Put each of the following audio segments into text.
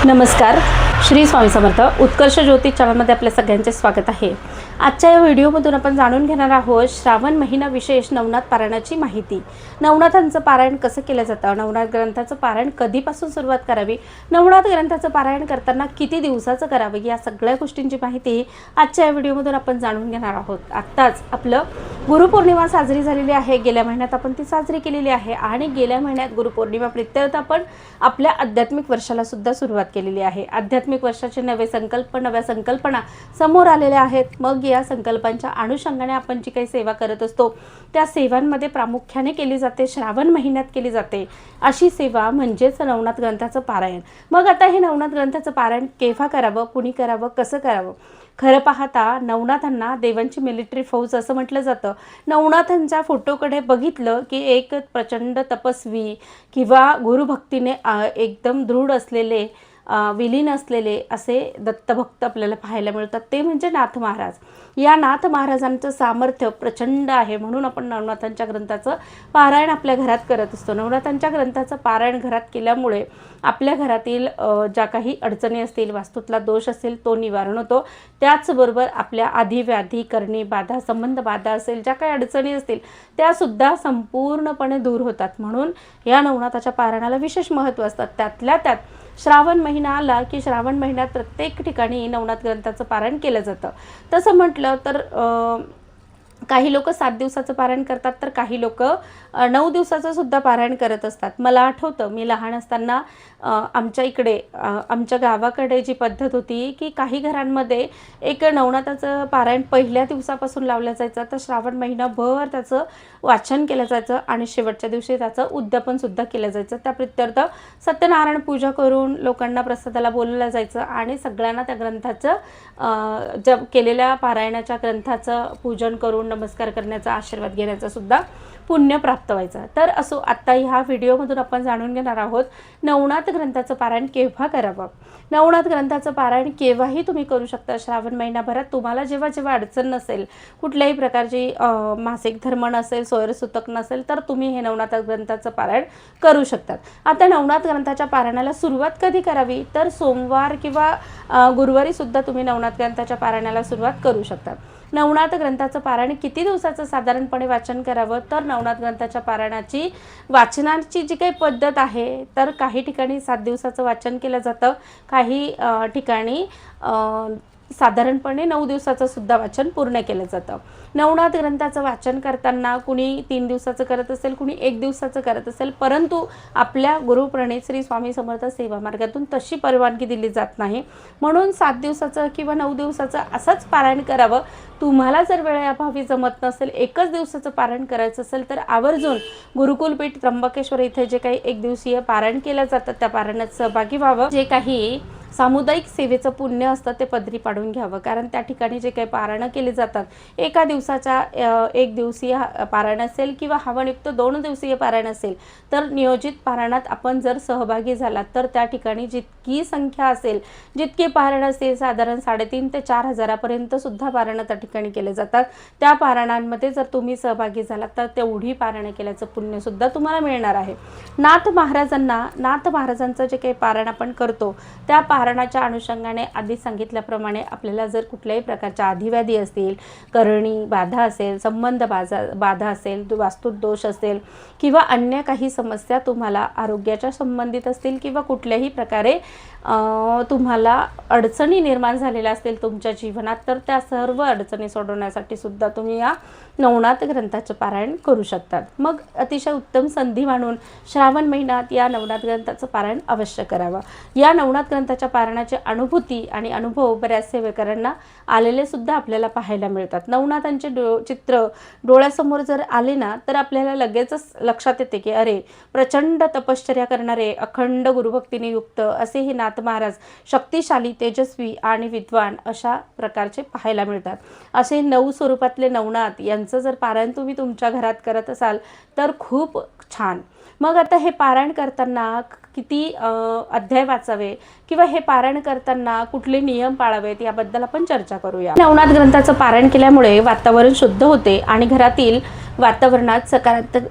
नमस्कार. श्री स्वामी समर्थ. उत्कर्ष ज्योती चॅनलमध्ये आपल्या सगळ्यांचे स्वागत आहे. आजच्या या व्हिडिओमधून आपण जाणून घेणार आहोत श्रावण महिना विशेष नवनाथ पारायणाची माहिती. नवनाथांचं पारायण कसं केलं जातं, नवनाथ ग्रंथाचं पारायण कधीपासून सुरुवात करावी, नवनाथ ग्रंथाचं पारायण करताना किती दिवसाचं करावे, या सगळ्या गोष्टींची माहिती आजच्या या व्हिडिओमधून आपण जाणून घेणार आहोत. आत्ताच आपलं गुरुपौर्णिमा साजरी झालेली आहे. गेल्या महिन्यात आपण ती साजरी केलेली आहे आणि गेल्या महिन्यात गुरुपौर्णिमा प्रित्यर्थ आपण आपल्या आध्यात्मिक वर्षाला सुद्धा सुरुवात केलेली आहे. आध्यात्मिक वर्षाचे नव्या संकल्पना समोर आलेल्या आहेत. मग या संकल्पांच्या अनुषंगाने आपण जी काही सेवा करत असतो त्या सेवांमध्ये प्रामुख्याने केली जाते, श्रावण महिन्यात केली जाते अशी सेवा म्हणजेच नवनाथ ग्रंथाचं पारायण. मग आता हे नवनाथ ग्रंथाचं पारायण केव्हा करावं, कुणी करावं, कसं करावं? खरं पाहता नवनाथांना देवांची मिलिटरी फौज असं म्हटलं जातं. नवनाथांच्या फोटोकडे बघितलं की एक प्रचंड तपस्वी किंवा गुरुभक्तीने एकदम दृढ असलेले, विलीन असलेले असे दत्तभक्त आपल्याला पाहायला मिळतात. ते म्हणजे नाथ महाराज. या नाथ महाराजांचं सामर्थ्य प्रचंड आहे, म्हणून आपण नवनाथांच्या ग्रंथाचं पारायण आपल्या घरात करत असतो. नवनाथांच्या ग्रंथाचं पारायण घरात केल्यामुळे आपल्या घरातील ज्या काही अडचणी असतील, वास्तूतला दोष असेल तो निवारण होतो. त्याचबरोबर आपल्या आधी व्याधी, करणी बाधा, संबंध बाधा असेल, ज्या काही अडचणी असतील त्यासुद्धा संपूर्णपणे दूर होतात. म्हणून या नवनाथाच्या पारायणाला विशेष महत्त्व असतं. त्यातल्या त्यात श्रावण महिना आला की श्रावण महिन्यात प्रत्येक ठिकाणी नवनाथ ग्रंथाचं पारायण केलं जातं. तसं म्हटलं तर काही लोक 7 दिवसाचं पारायण करतात, तर काही लोक 9 दिवसाचं सुद्धा पारायण करत असतात. मला आठवतं मी लहान असताना आमच्या इकडे आमच्या गावाकडे जी पद्धत होती की काही घरांमध्ये एक नवनाथाचं पारायण पहिल्या दिवसापासून लावलं जायचं, तर श्रावण महिनाभर त्याचं वाचन केलं जायचं आणि शेवटच्या दिवशी त्याचं उद्यापनसुद्धा केलं जायचं. त्या प्रित्यर्थ सत्यनारायण पूजा करून लोकांना प्रसादाला बोलवलं जायचं आणि सगळ्यांना त्या ग्रंथाचं जप केलेल्या पारायणाच्या ग्रंथाचं पूजन करून नमस्कार करण्याचा, आशीर्वाद घेण्याचा सुद्धा पुण्य प्राप्त व्हायचं. तर असो, आत्ता ह्या व्हिडिओमधून आपण जाणून घेणार आहोत नवनाथ ग्रंथाचं पारायण केव्हा करावं. नवनाथ ग्रंथाचं पारायण केव्हाही तुम्ही करू शकता. श्रावण महिनाभरात तुम्हाला जेव्हा जेव्हा अडचण नसेल, कुठल्याही प्रकारची मासिक धर्म नसेल, सोयरसुतक नसेल, तर तुम्ही हे नवनाथ ग्रंथाचं पारायण करू शकतात. आता नवनाथ ग्रंथाच्या पारायणाला सुरुवात कधी करावी, तर सोमवार किंवा गुरुवारी सुद्धा तुम्ही नवनाथ ग्रंथाच्या पारायणाला सुरुवात करू शकतात. नवनाथ ग्रंथाचं पारायण किती दिवसाचं साधारणपणे वाचन करावं, तर नवनाथ ग्रंथाच्या पारायणाची वाचनाची जी काही पद्धत आहे, तर काही ठिकाणी 7 दिवसाचं वाचन केलं जातं, काही ठिकाणी साधारणपणे 9 दिवसाचं सुद्धा वाचन पूर्ण केलं जातं. नवनाथ ग्रंथाचं वाचन करताना कुणी 3 दिवसाचं करत असेल, कुणी 1 दिवसाचं करत असेल, परंतु आपल्या गुरुप्रणित श्री स्वामी समर्थ सेवा मार्गातून तशी परवानगी दिली जात नाही. म्हणून 7 दिवसाचं किंवा 9 दिवसाचं असंच पारायण करावं. तुम्हाला जर वेळेअभावी जमत नसेल, 1च दिवसाचं पारायण करायचं असेल, तर आवर्जून गुरुकुलपीठ त्र्यंबकेश्वर इथे जे काही 1 दिवसीय पारायण केलं जातं त्या पारायणात सहभागी व्हावं. जे काही सामुदायिक सेवेचं पुण्य असतं ते पदरी पाडून घ्यावं, कारण त्या ठिकाणी जे काही पारायणं केली जातात, एका दिवसाच्या 1 दिवसीय पारायण असेल किंवा हवनयुक्त 2 दिवसीय पारायण असेल, तर नियोजित पारायणात आपण जर सहभागी झालात तर त्या ठिकाणी जितकी संख्या असेल, जितके पारायण असेल, साधारण 3,500 ते 4,000पर्यंत सुद्धा पारायणं त्या ठिकाणी केले जातात. त्या पारायणांमध्ये जर तुम्ही सहभागी झालात तर तेवढी पारायणं केल्याचं पुण्यसुद्धा तुम्हाला मिळणार आहे. नाथ महाराजांचं जे काही पारायण आपण करतो त्या पारायणाच्या अनुषंगाने आधी सांगितल्याप्रमाणे आपल्याला जर कुठल्याही प्रकारच्या आधिव्याधी असतील, करणी बाधा असेल, संबंध बाधा असेल, वास्तुत दोष असेल किंवा अन्य काही समस्या तुम्हाला आरोग्याच्या संबंधित असतील किंवा कुठल्याही प्रकारे तुम्हाला अडचणी निर्माण झालेल्या असतील तुमच्या जीवनात, तर त्या सर्व अडचणी सोडवण्यासाठी सुद्धा तुम्ही या नवनाथ ग्रंथाचं पारायण करू शकतात. मग अतिशय उत्तम संधी मानून श्रावण महिन्यात या नवनाथ ग्रंथाचं पारायण अवश्य करावं. या नवनाथ ग्रंथाच्या पारायणाची अनुभूती आणि अनुभव बऱ्याच सेवेकरांना आलेले सुद्धा आपल्याला पाहायला मिळतात. नवनाथांचे चित्र डोळ्यासमोर जर आले ना, तर आपल्याला लगेचच लक्षात येते की अरे, प्रचंड तपश्चर्या करणारे, अखंड गुरुभक्तीने युक्त असे हे नाथ महाराज शक्तिशाली, तेजस्वी आणि विद्वान अशा प्रकारचे पाहायला मिळतात. असे 9 स्वरूपातले नवनाथ यांचं जर पारायण तुम्ही तुमच्या घरात करत असाल तर खूप छान. मग आता हे पारायण करताना किती अध्याय वाचावे किंवा हे पारायण करताना कुठले नियम पाळावेत याबद्दल आपण चर्चा करूया। नवनाथ ग्रंथाचं पारायण केल्यामुळे वातावरण शुद्ध होते आणि घरातील वातावरणात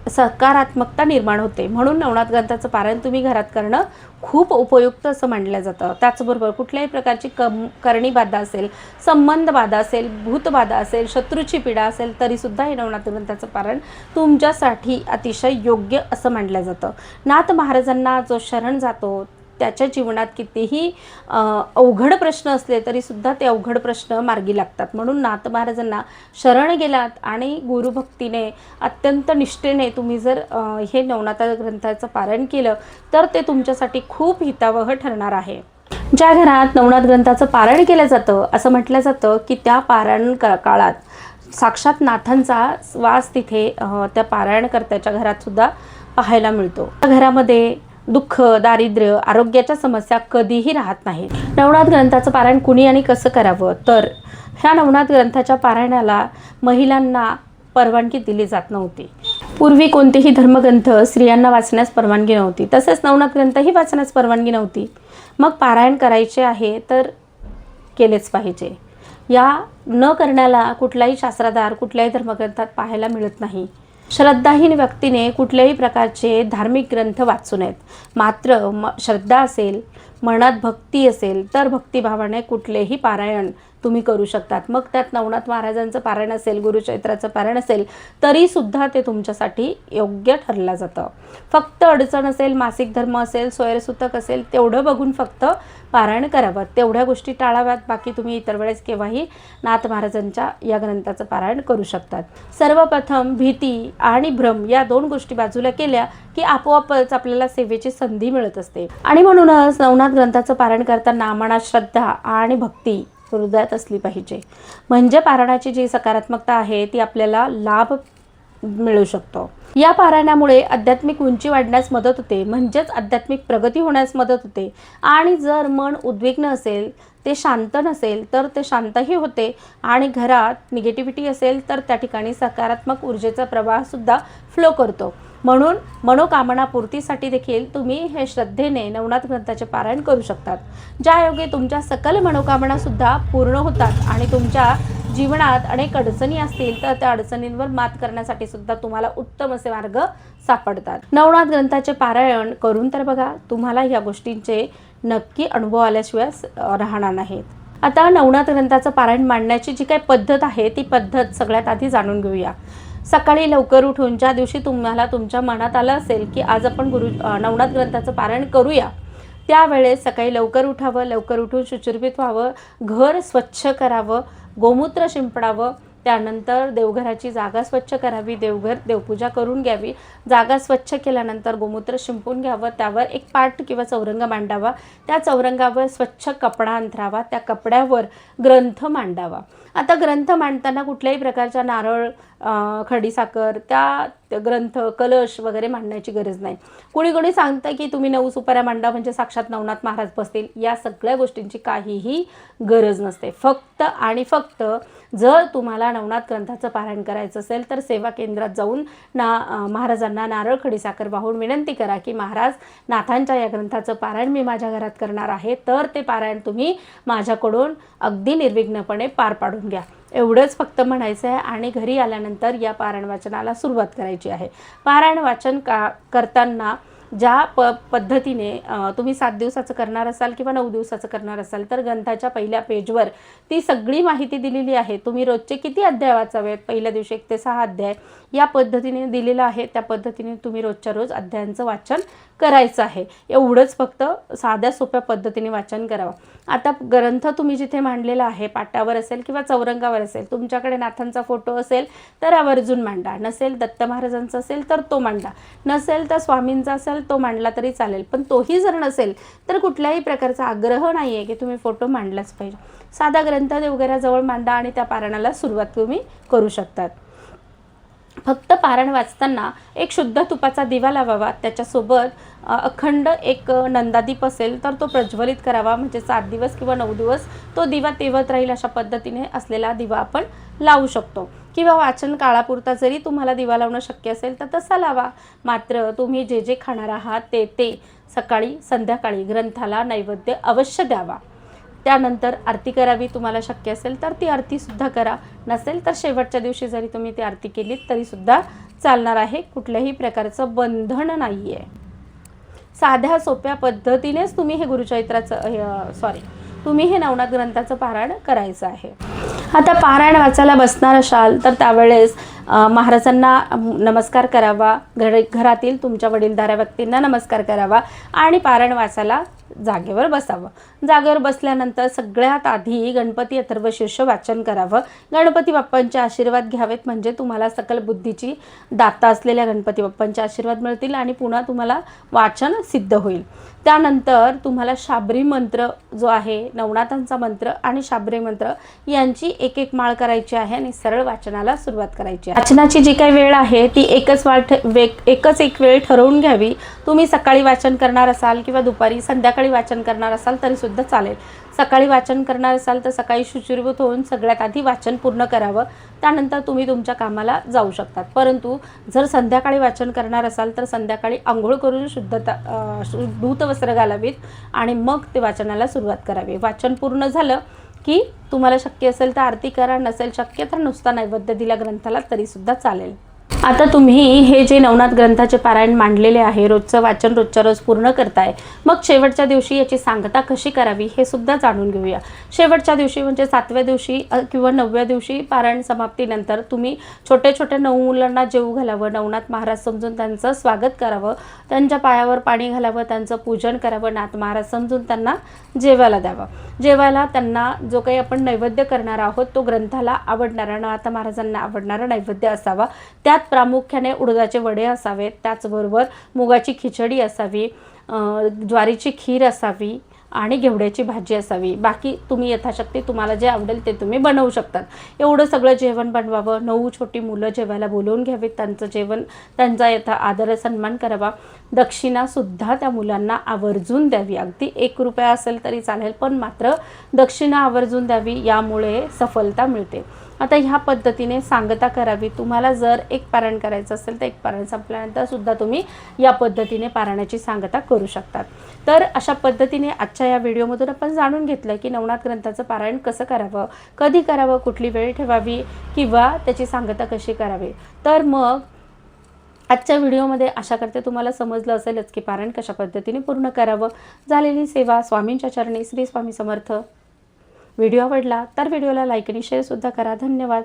सकारात्मकता निर्माण होते, म्हणून नवनाथ ग्रंथाचं पारायण तुम्ही घरात करणं खूप उपयुक्त असं मानलं जातं। त्याचबरोबर कुठल्याही प्रकारची करणी बाधा असेल, संबंध बाधा असेल, भूतबाधा असेल, शत्रूची पीडा असेल तरीसुद्धा हे नवनाथ ग्रंथाचं पारायण तुमच्यासाठी अतिशय योग्य असं मानलं जातं। नाथ महाराजांना जो शरण जातो त्याच्या जीवनात कितीही अवघड प्रश्न असले तरीसुद्धा ते अवघड प्रश्न मार्गी लागतात, म्हणून नाथ महाराजांना शरण गेलात आणि गुरुभक्तीने अत्यंत निष्ठेने तुम्ही जर हे नवनाथ ग्रंथाचं पारायण केलं तर ते तुमच्यासाठी खूप हितावह ठरणार आहे। ज्या घरात नवनाथ ग्रंथाचं पारायण केलं जातं असं म्हटलं जातं की त्या पारायण काळात साक्षात नाथांचा वास तिथे त्या पारायणकर्त्याच्या घरात सुद्धा पाहायला मिळतो। घरामध्ये दुःख, दारिद्र्य, आरोग्याच्या समस्या कधीही राहत नाहीत। नवनाथ ग्रंथाचं पारायण कुणी आणि कसं करावं, तर ह्या नवनाथ ग्रंथाच्या पारायणाला महिलांना परवानगी दिली जात नव्हती। पूर्वी कोणतेही धर्मग्रंथ स्त्रियांना वाचण्यास परवानगी नव्हती, तसेच नवनाथ ग्रंथही वाचण्यास परवानगी नव्हती। मग पारायण करायचे आहे तर केलेच पाहिजे, या न करण्याला कुठलाही शास्त्राधार कुठल्याही धर्मग्रंथात पाहायला मिळत नाही। श्रद्धाहीन व्यक्तीने कुठल्याही प्रकारचे धार्मिक ग्रंथ वाचू नयेत, मात्र श्रद्धा असेल, मनात भक्ती असेल तर भक्तिभावाने कुठलेही पारायण तुम्ही करू शकतात। मग त्यात नवनाथ महाराजांचं पारायण असेल, गुरुचरित्राचं पारायण असेल तरीसुद्धा ते तुमच्यासाठी योग्य ठरलं जातं। फक्त अडचण असेल, मासिक धर्म असेल, स्वयंसूतक असेल तेवढं बघून फक्त पारायण करावं, तेवढ्या गोष्टी टाळाव्यात। बाकी तुम्ही इतर वेळेस केव्हाही नाथ महाराजांच्या या ग्रंथाचं पारायण करू शकतात। सर्वप्रथम भीती आणि भ्रम या दोन गोष्टी बाजूला केल्या की आपोआपच आपल्याला सेवेची संधी मिळत असते, आणि म्हणूनच नवनाथ ग्रंथाचं पारायण करताना मनात श्रद्धा आणि भक्ती हृदयात असली पाहिजे, म्हणजे पारायणाची जी सकारात्मकता आहे ती आपल्याला लाभ मिळू शकतो। या पारायणामुळे आध्यात्मिक उंची वाढण्यास मदत होते, म्हणजेच आध्यात्मिक प्रगती होण्यास मदत होते। आणि जर मन उद्विग्न असेल, ते शांत नसेल तर ते शांतही होते, आणि घरात निगेटिव्हिटी असेल तर त्या ठिकाणी सकारात्मक ऊर्जेचा प्रवाहसुद्धा फ्लो करतो। म्हणून मनोकामना पूर्तीसाठी देखील तुम्ही हे श्रद्धेने नवनाथ ग्रंथाचे पारायण करू शकतात, ज्यायोगे तुमच्या सकल मनोकामनासुद्धा पूर्ण होतात आणि तुमच्या जीवनात अनेक अडचणी असतील तर त्या अडचणींवर मात करण्यासाठी सुद्धा तुम्हाला उत्तम असे मार्ग सापडतात। नवनाथ ग्रंथाचे पारायण करून तर बघा, तुम्हाला या गोष्टींचे नक्की अनुभव आल्याशिवाय राहणार नाहीत। आता नवनाथ ग्रंथाचं पारायण मांडण्याची जी काही पद्धत आहे ती पद्धत सगळ्यात आधी जाणून घेऊया। सकाळी लवकर उठून ज्या दिवशी तुम्हाला तुमच्या मनात आलं असेल की आज आपण नवनाथ ग्रंथाचं पारायण करूया, त्यावेळेस सकाळी लवकर उठावं, लवकर उठून शुचिर्भूत व्हावं, घर स्वच्छ करावं, गोमूत्र शिंपडावं, त्यानंतर देवघराची जागा स्वच्छ करावी, देवपूजा करून घ्यावी। जागा स्वच्छ केल्यानंतर गोमूत्र शिंपून घ्यावं, त्यावर एक पाट किंवा चौरंग मांडावा, त्या चौरंगावर स्वच्छ कपडा अंथरावा, त्या कपड्यावर ग्रंथ मांडावा। आता ग्रंथ मांडताना कुठल्याही प्रकारच्या नारळ, खडीसाखर, त्या ग्रंथ, कलश वगैरे मांडण्याची गरज नाही। कोणी सांगतं की तुम्ही 9 सुपाऱ्या मांडा म्हणजे साक्षात नवनाथ महाराज बसतील, या सगळ्या गोष्टींची काहीही गरज नसते। फक्त आणि फक्त जर तुम्हाला नवनाथ ग्रंथाचं पारायण करायचं असेल तर सेवा केंद्रात जाऊन महाराजांना नारळ, खडीसाखर वाहून विनंती करा की महाराज, नाथांच्या या ग्रंथाचं पारायण मी माझ्या घरात करणार आहे, तर ते पारायण तुम्ही माझ्याकडून अगदी निर्विघ्नपणे पार पाडून घ्या, एवढंच फक्त म्हणायचं आहे। आणि घरी आल्यानंतर या पारायण वाचनाला सुरुवात करायची आहे। पारायण वाचन करताना ज्या पद्धतीने तुम्ही 7 दिवसाचं करणार असाल किंवा 9 दिवसाचं करणार असाल तर ग्रंथाच्या पहिल्या पेजवर ती सगळी माहिती दिलेली आहे। तुम्ही रोजचे किती अध्याय वाचावेत, पहिल्या दिवशी 1 ते 6 अध्याय या पद्धतीने दिलेलं आहे, त्या पद्धतीने तुम्ही रोजच्या रोज अध्यायांचं वाचन करायचं आहे। एवढंच फक्त साध्या सोप्या पद्धतीने वाचन करावं। आता ग्रंथ तुम्ही जिथे मांडलेला आहे, पाटावर असेल किंवा चौरंगावर असेल, तुमच्याकडे नाथांचा फोटो असेल तर आवर्जून मांडा, नसेल दत्त महाराजांचा असेल तर तो मांडा, नसेल तर स्वामींचा असेल तो मांडला तरी चालेल, पण तोही जर नसेल तर कुठल्याही प्रकारचा आग्रह नाही आहे की तुम्ही फोटो मांडलाच पाहिजे। साधा ग्रंथ देवघराजवळ मांडा आणि त्या पारायणाला सुरुवात तुम्ही करू शकतात। फक्त पारायण वाचताना एक शुद्ध तुपाचा दिवा लावावा, त्याच्यासोबत अखंड एक नंदादीप असेल तर तो प्रज्वलित करावा, म्हणजे 7 दिवस किंवा 9 दिवस तो दिवा तेवत राहील अशा पद्धतीने असलेला दिवा आपण लावू शकतो। किंवा वाचन काळापुरता जरी तुम्हाला दिवा लावणं शक्य असेल तर तसा लावा, मात्र तुम्ही जे खाणार आहात ते सकाळी संध्याकाळी ग्रंथाला नैवेद्य अवश्य द्यावा। त्यानंतर आरती करावी, तुम्हाला शक्य असेल तर ती आरतीसुद्धा करा, नसेल तर शेवटच्या दिवशी जरी तुम्ही ती आरती केलीत तरीसुद्धा चालणार आहे। कुठल्याही प्रकारचं बंधन नाही आहे। साध्या सोप्या पद्धतीनेच तुम्ही हे तुम्ही हे नवनाथ ग्रंथाचं पारायण करायचं आहे। आता पारायण वाचायला बसणार असाल तर त्यावेळेस महाराजांना नमस्कार करावा, घरातील तुमच्या वडीलधाऱ्या व्यक्तींना नमस्कार करावा आणि पारायण वाचायला जागेवर बसावं। जागेवर बसल्यानंतर सगळ्यात आधी गणपती अथर्वशीर्ष वाचन करावं। गणपती बाप्पांचे आशीर्वाद घ्यावेत, म्हणजे तुम्हाला सकल बुद्धीची दाता असलेल्या गणपती बाप्पांचे आशीर्वाद मिळतील आणि पुन्हा तुम्हाला वाचन सिद्ध होईल। त्यानंतर तुम्हाला शाबरी मंत्र जो आहे, नवनाथांचा मंत्र आणि शाबरी मंत्र यांची एक एक माळ करायची आहे आणि सरळ वाचनाला सुरुवात करायची आहे। वाचनाची जी काही वेळ आहे ती एकच एक वेळ ठरवून घ्यावी। तुम्ही सकाळी वाचन करणार असाल किंवा दुपारी संध्याकाळी वाचन करणार असाल तरी सुद्धा चालेल। सकाळी वाचन करणार असाल तर सकाळी शुचिर्भूत होऊन सगळ्यात आधी वाचन पूर्ण करावं, त्यानंतर तुम्ही तुमच्या कामाला जाऊ शकतात। परंतु जर संध्याकाळी वाचन करणार असाल तर संध्याकाळी आंघोळ करून धूत वस्त्र घालावीत आणि मग ते वाचनाला सुरुवात करावी। वाचन पूर्ण झालं की तुम्हाला शक्य असेल तर आरती करा, नसेल शक्य तर नुसता नैवेद्य दिला ग्रंथाला तरीसुद्धा चालेल। आता तुम्ही हे जे नवनाथ ग्रंथाचे पारायण मांडलेले आहे, रोजचं वाचन रोजच्या रोज पूर्ण करताय, मग शेवटच्या दिवशी याची सांगता कशी करावी हे सुद्धा जाणून घेऊया। शेवटच्या दिवशी म्हणजे 7व्या दिवशी किंवा 9व्या दिवशी पारायण समाप्तीनंतर तुम्ही छोटे छोटे 9 मुलांना जेवू घालावं, नवनाथ महाराज समजून त्यांचं स्वागत करावं, त्यांच्या पायावर पाणी घालावं, त्यांचं पूजन करावं, नाथ महाराज समजून त्यांना जेवायला द्यावं। जेवायला त्यांना जो काही आपण नैवेद्य करणार आहोत तो ग्रंथाला आवडणारा, नाथ महाराजांना आवडणारा नैवेद्य असावा। त्यात प्रामुख्याने उडदाचे वडे असावेत, त्याचबरोबर मुगाची खिचडी असावी, ज्वारीची खीर असावी आणि घेवड्याची भाजी असावी। बाकी तुम्ही यथाशक्ती तुम्हाला जे आवडेल ते तुम्ही बनवू शकतात। एवढं सगळं जेवण बनवावं। 9 छोटी मुलं जेवायला बोलवून घ्यावीत, त्यांचं जेवण त्यांचा आदर सन्मान करावा। दक्षिणासुद्धा त्या मुलांना आवर्जून द्यावी। अगदी 1 रुपया असेल तरी चालेल, पण मात्र दक्षिणा आवर्जून द्यावी, यामुळे सफलता मिळते। आता ह्या पद्धतीने सांगता करावी। तुम्हाला जर एक पारायण करायचं असेल तर एक पारायण संपल्यानंतर सुद्धा तुम्ही या पद्धतीने पारायणाची सांगता करू शकतात। तर अशा पद्धतीने आजच्या या व्हिडिओमधून आपण जाणून घेतलं की नवनाथ ग्रंथाचं पारायण कसं करावं, कधी करावं, कुठली वेळ ठेवावी किंवा त्याची सांगता कशी करावी। तर मग आजच्या व्हिडिओमध्ये आशा करते तुम्हाला समजलं असेलच की पारायण कशा पद्धतीने पूर्ण करावं। झालेली सेवा स्वामींच्या चरणी। श्री स्वामी समर्थ। व्हिडिओ आवडला तर व्हिडिओला लाईक आणि शेअर सुद्धा करा। धन्यवाद।